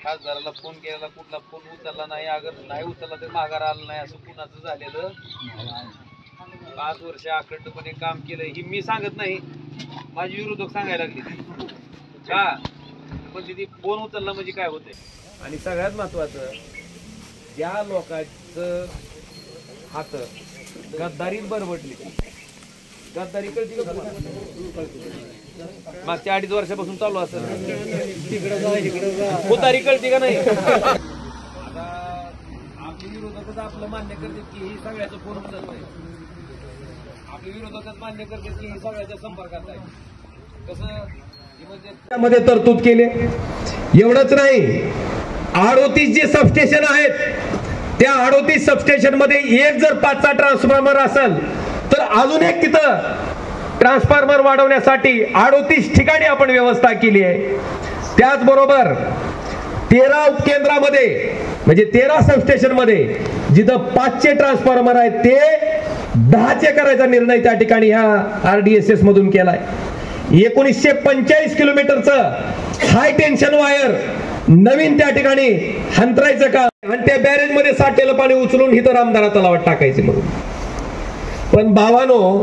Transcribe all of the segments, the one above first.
खासदाराला phone केला, कुठला phone उचलला नाही, अगर नाही उचलला तर माघार आला नाही, असं कुणाचं झालेलं 5 वर्ष अखंडपणे काम केलं. ही मी सांगत नाही, माझी विरोधक सांगायला लागली का म्हणजे ती फोन उचलला म्हणजे काय होतंय. आणि सगळ्यात महत्वाचं, ज्या लोकांचं हात गद्दारीत बरबडली, गद्दारी कळती का मागच्या 2.5 वर्षापासून चालू असेल, उतारी कळती का नाही. आता आपले विरोधकच आपलं मान्य करतात की ही सगळ्याचं फोन उचलत आहे, आपले विरोधकच मान्य करतात की ही सगळ्याच्या संपर्कात आहे. कसं मध्ये तरतूद केले. एवढंच नाही, 38 जे सबस्टेशन आहेत त्या 38 सबस्टेशन मध्ये एक जर 5चा ट्रान्सफॉर्मर असेल तर अजून एक तिथं ट्रान्सफॉर्मर वाढवण्यासाठी 38 ठिकाणी आपण व्यवस्था केली आहे. त्याचबरोबर 13 उपकेंद्रामध्ये म्हणजे 13 सबस्टेशन मध्ये जिथं 5चे ट्रान्सफॉर्मर आहेत ते 10चे करायचा निर्णय त्या ठिकाणी ह्या RDSS मधून केलाय. 1945 किलोमीटरचं हाय टेन्शन वायर नवीन त्या ठिकाणी हंतरायचं काम आणि त्या बॅरेज मध्ये साठलेलं पाणी उचलून इथं रामदारा तलावात टाकायचे म्हणून. पण भावानो,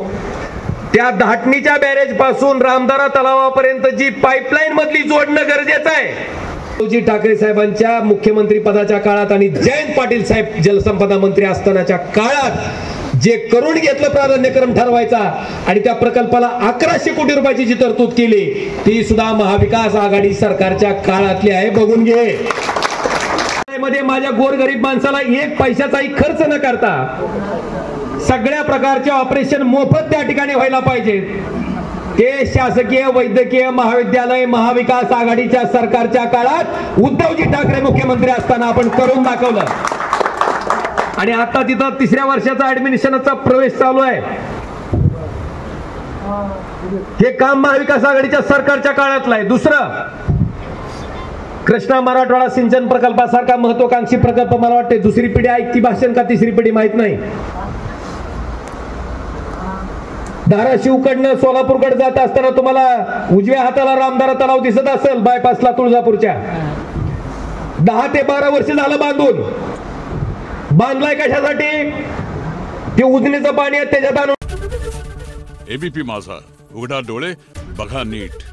त्या धाटणीच्या बॅरेज पासून रामदारा तलावापर्यंत जी पाईपलाईन मधली जोडणं गरजेचं आहे, ठाकरे साहेबांच्या मुख्यमंत्री पदाच्या काळात आणि जयंत पाटील साहेब जलसंपदा मंत्री असतानाच्या काळात जे करून घेतलं प्राधान्यक्रम ठरवायचा आणि त्या प्रकल्पाला 1100 कोटी रुपयाची जी तरतूद केली ती सुद्धा महाविकास आघाडी सरकारच्या काळातली आहे, बघून घे. मध्ये माझ्या गोरगरीब माणसाला 1 पैशाचाही खर्च न करता सगळ्या प्रकारचे ऑपरेशन मोफत त्या ठिकाणी व्हायला पाहिजे. ते शासकीय वैद्यकीय महाविद्यालय महाविकास आघाडीच्या सरकारच्या काळात उद्धवजी ठाकरे मुख्यमंत्री असताना आपण करून दाखवलं. आणि आता तिथं 3ऱ्या वर्षाचा ऍडमिनिस्ट्रेशनचा प्रवेश चालू आहे. हे काम महाविकास आघाडीच्या सरकारच्या काळातलं आहे. दुसरं, कृष्णा मराठवाडा सिंचन प्रकल्पासारखा महत्वाकांक्षी प्रकल्प मला वाटते 2री पिढी ऐकती भाषण का 3री पिढी माहित नाही. धाराशिवकडनं सोलापूरकडे जात असताना तुम्हाला उजव्या हाताला रामदारा तलाव दिसत असेल बायपासला तुळजापूरच्या. 10 ते 12 वर्ष झालं बांधून. बांधलाय कशासाठी? ते उजनीचं पाणी आहे त्याच्यात आणून. ABP माझा, उघडा डोळे बघा नीट.